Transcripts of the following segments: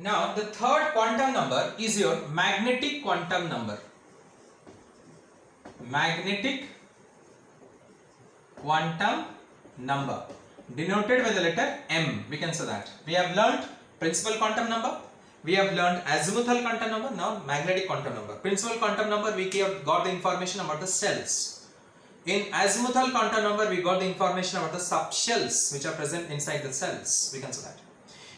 Now the third quantum number is your magnetic quantum number. Magnetic quantum number denoted by the letter M. We can say that. We have learnt principal quantum number. We have learned azimuthal quantum number. Now magnetic quantum number. Principal quantum number, we got the information about the cells. In azimuthal quantum number, we got the information about the subshells which are present inside the cells. We can say that.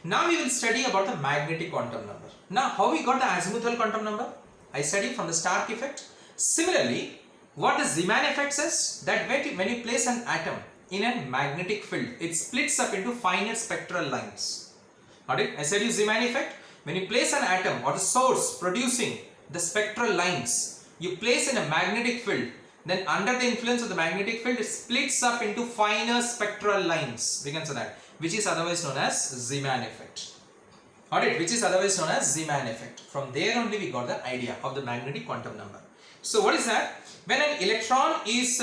Now we will study about the magnetic quantum number. Now how we got the azimuthal quantum number? I studied from the Stark effect. Similarly, what the Zeeman effect says, that when you place an atom in a magnetic field, it splits up into finer spectral lines. Got it? I said you Zeeman effect. When you place an atom or the source producing the spectral lines, you place in a magnetic field, then under the influence of the magnetic field, it splits up into finer spectral lines. We can say that, which is otherwise known as Zeeman effect. Got it? Which is otherwise known as Zeeman effect. From there only we got the idea of the magnetic quantum number. So what is that? When an electron is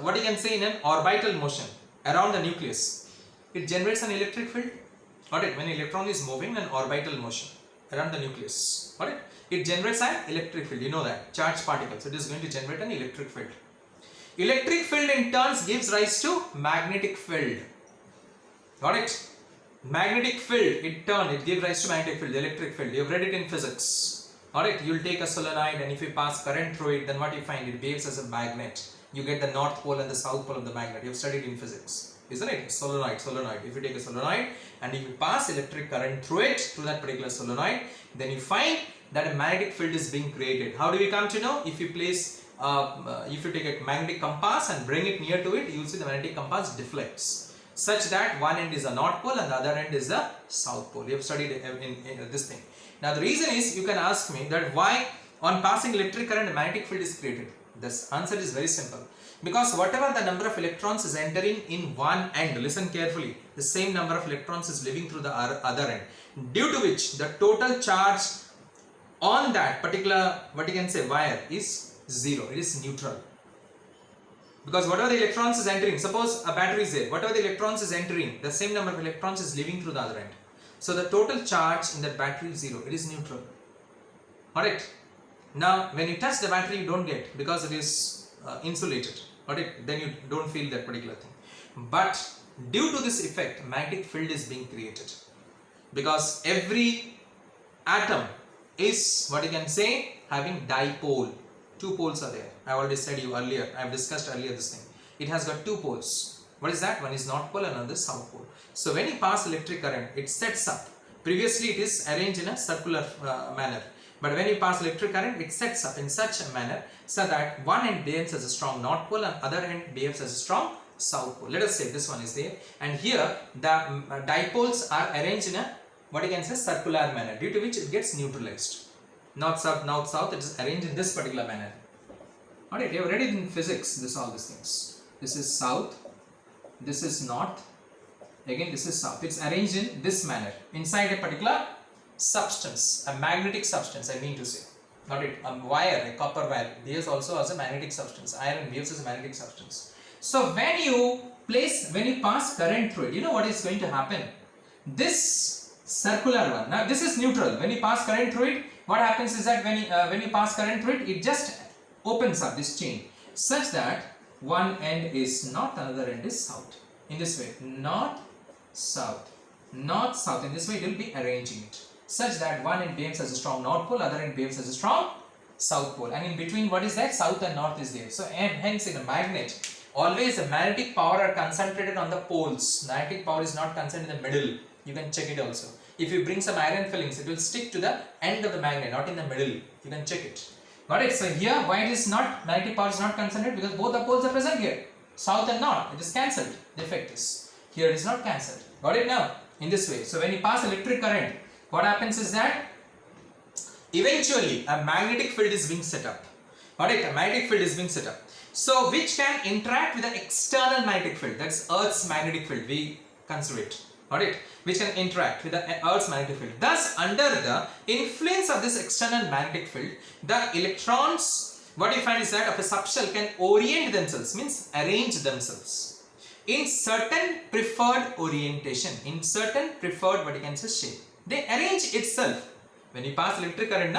what you can say in an orbital motion around the nucleus, it generates an electric field. Got it? When an electron is moving in an orbital motion around the nucleus, got it? It generates an electric field. You know that, charged particles. It is going to generate an electric field. Electric field in turn gives rise to magnetic field. Got it? Magnetic field in turn, it gives rise to magnetic field, the electric field. You have read it in physics. Alright, you will take a solenoid and if you pass current through it, then what you find? It behaves as a magnet. You get the north pole and the south pole of the magnet. You have studied in physics, isn't it? Solenoid. If you take a solenoid and if you pass electric current through it, through that particular solenoid, then you find that a magnetic field is being created. How do we come to know? If you place, if you take a magnetic compass and bring it near to it, you will see the magnetic compass deflects, such that one end is a north pole and the other end is the south pole. You have studied in this thing. Now the reason is, you can ask me that why on passing electric current a magnetic field is created. The answer is very simple. Because whatever the number of electrons is entering in one end, listen carefully, the same number of electrons is leaving through the other end, due to which the total charge on that particular, what you can say, wire is zero. It is neutral. Because whatever the electrons is entering, suppose a battery is there, whatever the electrons is entering, the same number of electrons is leaving through the other end. So the total charge in that battery is zero. It is neutral. Alright. Now when you touch the battery, you don't get, because it is insulated. Alright. Then you don't feel that particular thing. But due to this effect, magnetic field is being created. Because every atom is, what you can say, having dipole. Two poles are there. I already said you earlier. I have discussed earlier this thing. It has got two poles. What is that? One is north pole and another is south pole. So when you pass electric current, it sets up. Previously it is arranged in a circular manner. But when you pass electric current, it sets up in such a manner so that one end behaves as a strong north pole and other end behaves as a strong south pole. Let us say this one is there. And here the dipoles are arranged in a, what you can say, circular manner, due to which it gets neutralized. North south, it is arranged in this particular manner. Alright, you have read it in physics, all these things. This is south, this is north, again this is south. It's arranged in this manner, inside a particular substance, a magnetic substance, I mean to say. Got it? A wire, a copper wire, behaves also as a magnetic substance. Iron behaves as a magnetic substance. So when you pass current through it, you know what is going to happen? This circular one, now this is neutral. When you pass current through it, what happens is that when you pass current through it, it just opens up this chain, such that one end is north, another end is south. In this way, north, south. In this way, it will be arranging it, such that one end behaves as a strong north pole, other end behaves as a strong south pole, and in between, what is that? South and north is there. So hence in a magnet, always the magnetic power are concentrated on the poles. Magnetic power is not concentrated in the middle. You can check it also. If you bring some iron fillings, it will stick to the end of the magnet, not in the middle. You can check it. Got it? So here, why it is not, magnetic power is not concentrated? Because both the poles are present here, south and north. It is cancelled. The effect is, here it is not cancelled. Got it now? In this way. So when you pass electric current, what happens is that eventually a magnetic field is being set up. Got it? A magnetic field is being set up. So which can interact with the external magnetic field. That's Earth's magnetic field. We consider it. Got it? Which can interact with the Earth's magnetic field. Thus, under the influence of this external magnetic field, the electrons, what you find is that of a subshell can orient themselves, means arrange themselves in certain preferred orientation, in certain preferred, what you can say, shape. they arrange itself. When you pass electric current,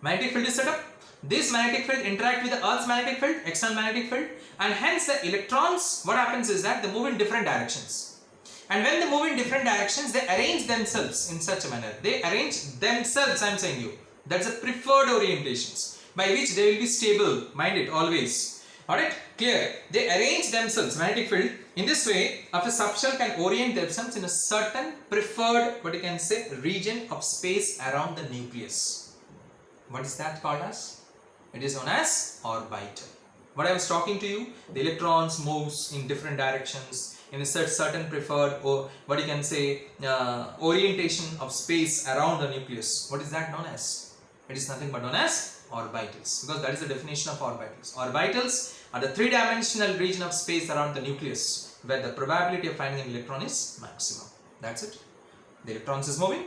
magnetic field is set up. This magnetic field interact with the Earth's magnetic field, external magnetic field, and hence the electrons, what happens is that they move in different directions. And when they move in different directions, they arrange themselves in such a manner. They arrange themselves, I am saying you. That's a preferred orientations by which they will be stable, mind it, always. Alright, clear? They arrange themselves, magnetic field, in this way. Of a subshell can orient themselves in a certain preferred, what you can say, region of space around the nucleus. What is that called as? It is known as orbital. What I was talking to you, the electrons moves in different directions in a certain preferred, or what you can say, orientation of space around the nucleus. What is that known as? It is nothing but known as orbitals, because that is the definition of orbitals. Orbitals are the three-dimensional region of space around the nucleus where the probability of finding an electron is maximum. That's it. The electrons is moving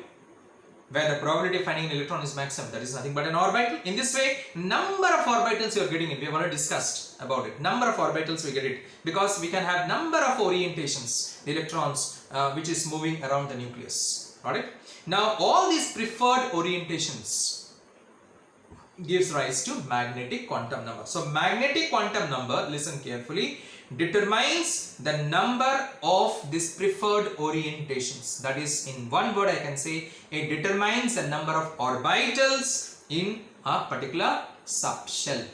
where the probability of finding an electron is maximum. That is nothing but an orbital. In this way, number of orbitals you are getting it. We have already discussed about it. Number of orbitals we get it, because we can have number of orientations, the electrons which is moving around the nucleus. Alright. Now all these preferred orientations gives rise to magnetic quantum number. So magnetic quantum number, listen carefully, determines the number of these preferred orientations. That is, in one word I can say, it determines the number of orbitals in a particular subshell.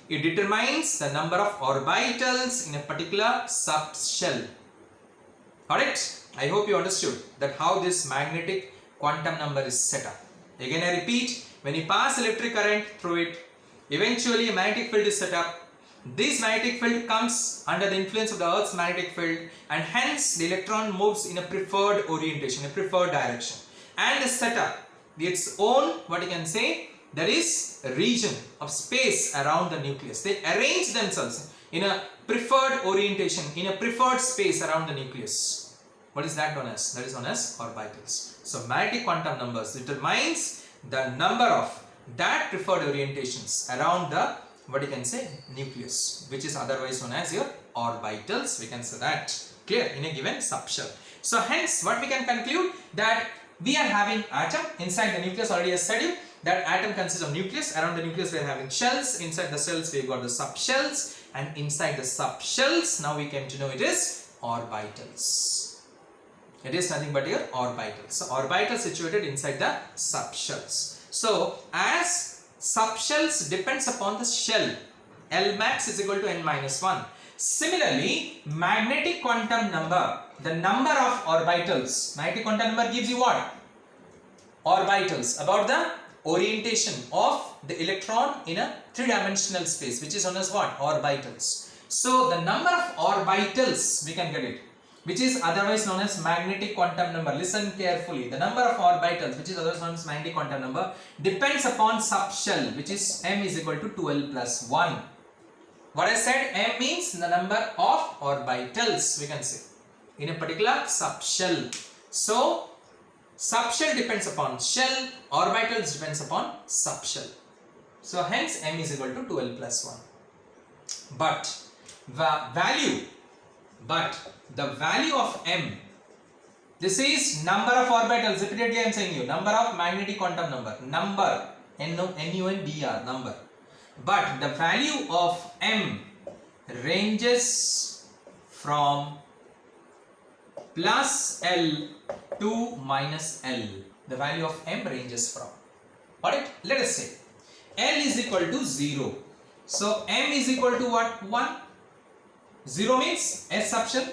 It determines the number of orbitals in a particular subshell. Alright, I hope you understood that how this magnetic quantum number is set up. Again I repeat, when you pass electric current through it, eventually a magnetic field is set up. This magnetic field comes under the influence of the Earth's magnetic field, and hence the electron moves in a preferred orientation, a preferred direction, and is set up its own, what you can say, there is a region of space around the nucleus. They arrange themselves in a preferred orientation, in a preferred space around the nucleus. What is that known as? That is known as orbitals. So magnetic quantum numbers determines the number of that preferred orientations around the, what you can say, nucleus, which is otherwise known as your orbitals. We can say that. Clear? In a given subshell. So hence what we can conclude, that we are having atom inside the nucleus. Already I said you that atom consists of nucleus. Around the nucleus we are having shells. Inside the shells we have got the subshells, and inside the subshells now we came to know it is orbitals. It is nothing but your orbitals. So orbitals situated inside the subshells. So as subshells depends upon the shell, L max is equal to n minus 1. Similarly, magnetic quantum number, the number of orbitals, magnetic quantum number gives you what? Orbitals, about the orientation of the electron in a three-dimensional space, which is known as what? Orbitals. So the number of orbitals, we can get it, which is otherwise known as magnetic quantum number. Listen carefully. The number of orbitals, which is otherwise known as magnetic quantum number, depends upon subshell, which is m is equal to 12 plus 1. What I said, m means the number of orbitals, we can say, in a particular subshell. So subshell depends upon shell, orbitals depends upon subshell. So hence m is equal to 12 plus 1. But the value of m, this is number of orbitals. Repeatedly I am saying you, number of magnetic quantum number, number, N-U-M-B-R, number. But the value of m ranges from plus L to minus L. The value of m ranges from. Alright, let us say L is equal to 0. So m is equal to what? 1. 0 means S subshell.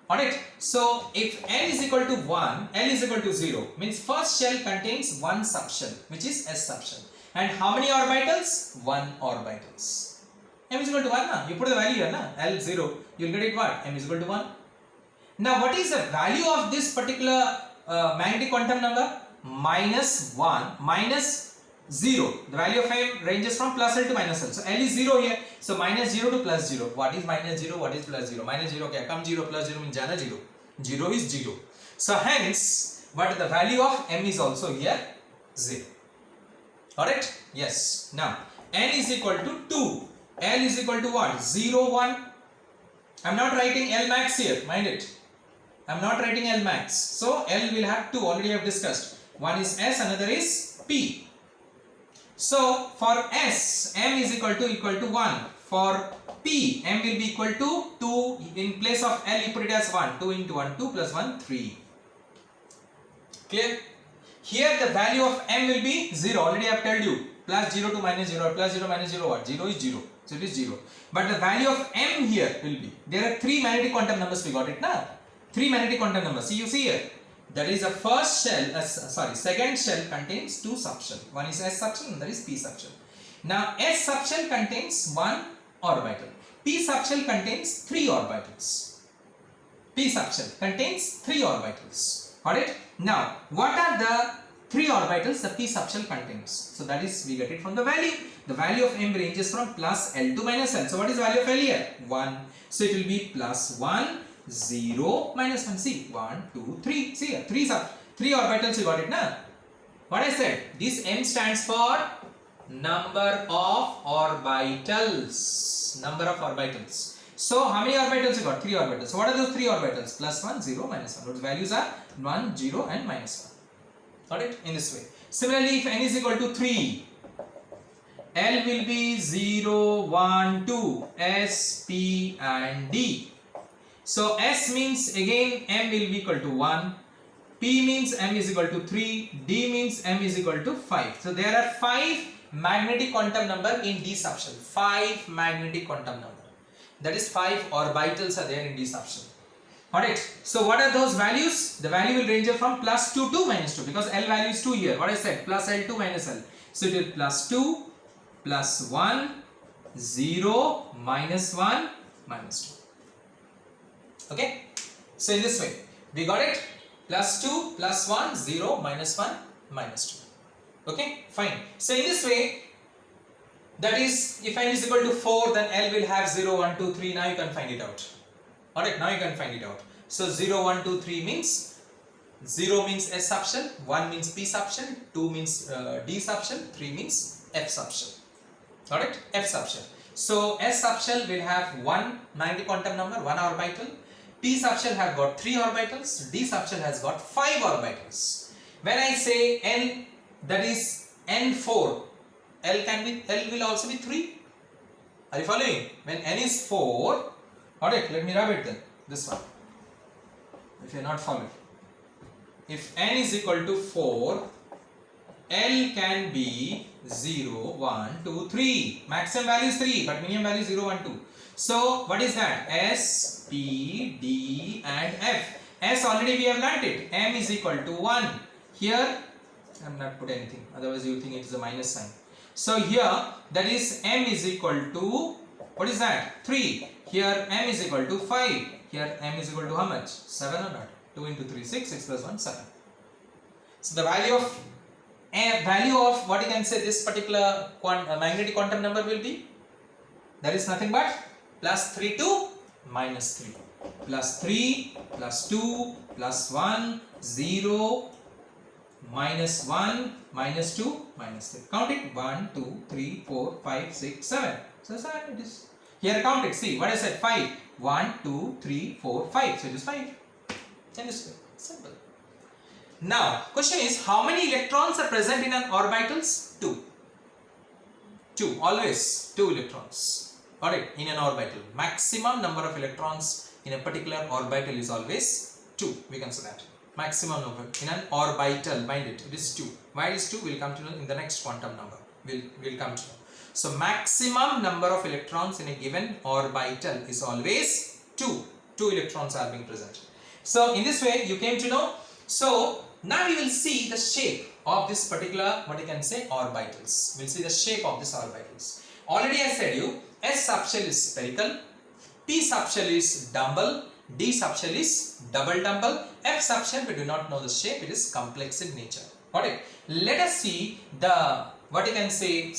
Alright, so if n is equal to 1, L is equal to 0, means first shell contains one subshell, which is S subshell. And how many orbitals? 1 orbitals. M is equal to 1, na? You put the value here, na? L 0, you will get it what? M is equal to 1. Now what is the value of this particular magnetic quantum number? Minus 1, minus 0. The value of m ranges from plus L to minus L. So L is 0 here. So minus 0 to plus 0. What is minus 0? What is plus 0? Minus 0, okay, come 0, plus 0 means jana 0. 0 is 0. So hence, what the value of m is also here 0. Alright? Yes. Now, n is equal to 2. L is equal to what? 0, 1. I am not writing L max here, mind it. I'm not writing L max. So L will have two, already I have discussed. One is S, another is P. So for S, M is equal to 1. For P, M will be equal to 2. In place of L, you put it as 1. 2 into 1, 2 plus 1, 3. Clear? Here the value of M will be 0. Already I have told you. Plus 0 to minus 0, or plus 0 minus 0, what? 0 is 0. So it is 0. But the value of M here will be, there are 3 magnetic quantum numbers, we got it now. 3 magnetic quantum numbers. See, you see here. That is a first shell, second shell contains 2 subshell. One is S subshell and that is P subshell. Now S subshell contains 1 orbital. P subshell contains 3 orbitals. P subshell contains 3 orbitals. Got it? Now, what are the 3 orbitals the P subshell contains? So that is, we get it from the value. The value of M ranges from plus L to minus L. So what is the value of L here? 1. So it will be plus 1, 0, minus 1. See, 1, 2, 3. See here, 3 orbitals, you got it now. What I said, this M stands for number of orbitals. Number of orbitals. So how many orbitals you got? 3 orbitals. So what are those 3 orbitals? Plus 1, 0, minus 1. Those values are 1, 0 and minus 1. Got it? In this way. Similarly, if N is equal to 3, L will be 0, 1, 2, S, P and D. So S means again M will be equal to 1, P means M is equal to 3, D means M is equal to 5. So there are 5 magnetic quantum number in D subshell. 5 magnetic quantum number. That is 5 orbitals are there in D subshell. Alright. So what are those values? The value will range from plus 2 to minus 2 because L value is 2 here. What I said, plus L to minus L. So it will plus 2, plus 1, 0, minus 1, minus 2. Okay, so in this way we got it, plus 2, plus 1, 0, minus 1, minus 2. Okay, fine. So in this way, that is, if N is equal to 4, then L will have 0, 1, 2, 3. Now you can find it out. Alright, now you can find it out. So 0, 1, 2, 3 means 0 means S subshell, 1 means P subshell, 2 means D subshell, 3 means F subshell. Alright, F subshell. So S subshell will have 1 magnetic quantum number, 1 orbital. P subshell have got 3 orbitals, D subshell has got 5 orbitals. When I say N, that is N4, L will also be 3. Are you following? When N is 4, alright, let me rub it then, this one, if you are not following. If N is equal to 4, L can be 0, 1, 2, 3. Maximum value is 3, but minimum value is 0, 1, 2. So what is that? S, P, D and F. S already we have learnt it. M is equal to 1. Here I am not put anything, otherwise you think it is a minus sign. So here that is M is equal to, what is that? 3. Here M is equal to 5. Here M is equal to how much? 7 or not? 2 into 3, 6, 6 plus 1, 7. So the value of what you can say this particular magnetic quantum number will be, that is nothing but plus 3 to minus 3. Plus 3, plus 2, plus 1, 0, minus 1, minus 2, minus 3. Count it. 1, 2, 3, 4, 5, 6, 7. So it is. Here count it. See what I said. 5. 1, 2, 3, 4, 5. So it is 5. In this way. Simple. Now, question is, how many electrons are present in an orbitals? 2. 2. Always 2 electrons. Alright, in an orbital. Maximum number of electrons in a particular orbital is always 2. We can say that. Maximum number in an orbital. Mind it. It is 2. Why it is 2? We'll come to know in the next quantum number. We'll come to know. So, maximum number of electrons in a given orbital is always 2. 2 electrons are being present. So, in this way, you came to know. So, now we will see the shape of this particular, what you can say, orbitals. We'll see the shape of this orbitals. Already I said you, S subshell is spherical, P subshell is dumbbell, D subshell is double dumbbell, F subshell we do not know the shape, it is complex in nature. Got it? Let us see the, what you can say,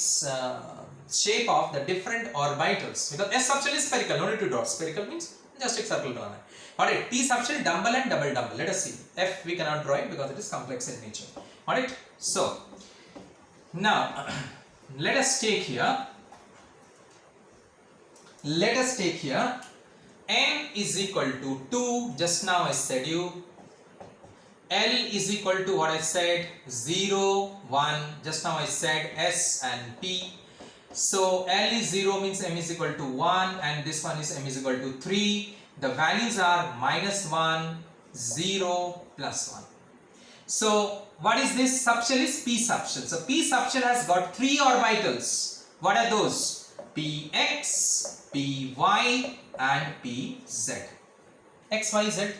shape of the different orbitals. Because S subshell is spherical, no need to draw. Spherical means just take circle draw. Alright, P subshell dumbbell and double dumbbell. Let us see. F we cannot draw it because it is complex in nature. Alright, so now let us take here M is equal to 2, just now I said you. L is equal to what I said, 0, 1, just now I said S and P. So L is 0 means M is equal to 1 and this one is M is equal to 3. The values are -1, 0, +1. So what is this subshell? Is P subshell. So P subshell has got 3 orbitals. What are those? Px, Py and Pz. X, Y, Z.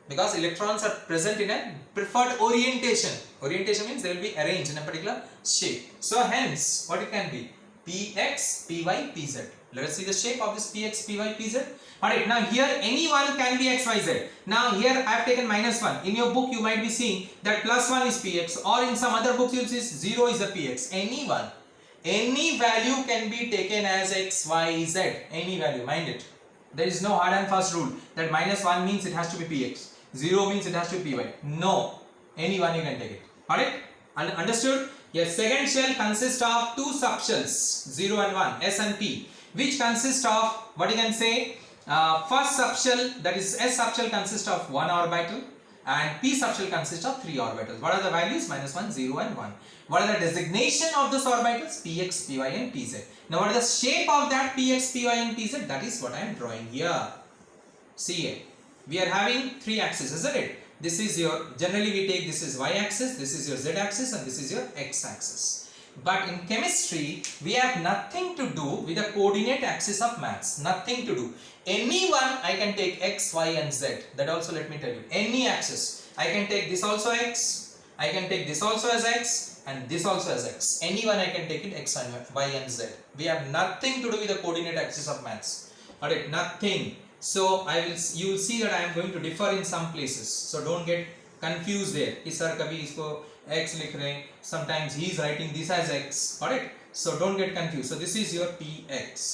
Because electrons are present in a preferred orientation. Orientation means they will be arranged in a particular shape. So hence, what it can be? Px, Py, Pz. Let us see the shape of this Px, Py, Pz. Alright, now here any one can be x, y, z. Now here I have taken -1. In your book you might be seeing that +1 is Px, or in some other books you will see 0 is the Px. Any one. Any value can be taken as x, y, z. Any value, mind it. There is no hard and fast rule that -1 means it has to be Px. 0 means it has to be Py. No. Any one you can take it. Alright? Understood? Yes, second shell consists of two subshells, 0 and 1, S and P, which consist of, what you can say, first subshell, that is S subshell, consists of 1 orbital and P subshell consists of 3 orbitals. What are the values? -1, 0 and 1. What are the designation of those orbitals? Px, Py and Pz. Now what is the shape of that Px, Py and Pz? That is what I am drawing here. See it. We are having 3 axes, isn't it? This is your, generally we take this is y axis, this is your z axis and this is your x axis. But in chemistry, we have nothing to do with the coordinate axis of maths. Nothing to do. Any one I can take x, y and z. That also let me tell you. Any axis. I can take this also x, I can take this also as x and this also as x. Any one I can take it x and y and z. We have nothing to do with the coordinate axis of maths. Alright, nothing. So you will see that I am going to differ in some places. So don't get confused there. Ki sir kabhi isko x likh rahe hain, sometimes he is writing this as x. Got it? So don't get confused. So this is your px.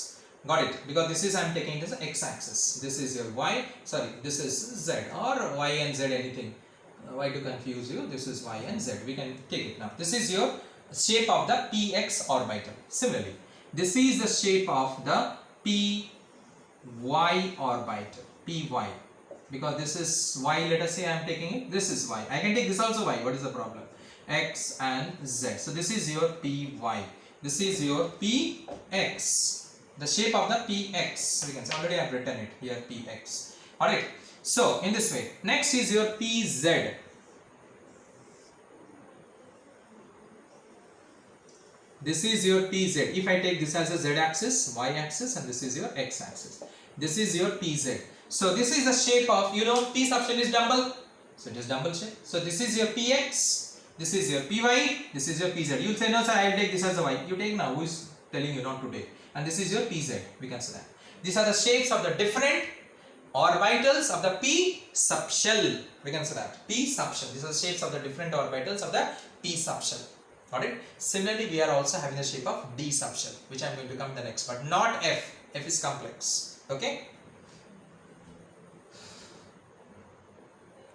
Got it? Because this is I am taking it as x axis. This is your y. Sorry, this is z or y and z anything. Why to confuse you? This is y and z. We can take it now. This is your shape of the px orbital. Similarly, this is the shape of the py orbital, py, because this is y, let us say I am taking it, this is y, I can take this also y, what is the problem? X and z. So this is your py, this is your px, the shape of the px, we can say, already I have written it here, px. Alright, so in this way. Next is your pz. This is your pz. If I take this as a z axis, y axis, and this is your x axis. This is your pz. So this is the shape of, you know, p subshell is dumbbell. So it is dumbbell shape. So this is your px, this is your py, this is your pz. You will say, no sir, I will take this as a y. You take now. Who is telling you not to take? And this is your pz. We can say that. These are the shapes of the different orbitals of the p subshell. We can say that. P subshell. These are the shapes of the different orbitals of the p subshell. Got it? Similarly, we are also having the shape of D subshell, which I am going to come the next, but not F. F is complex. Okay?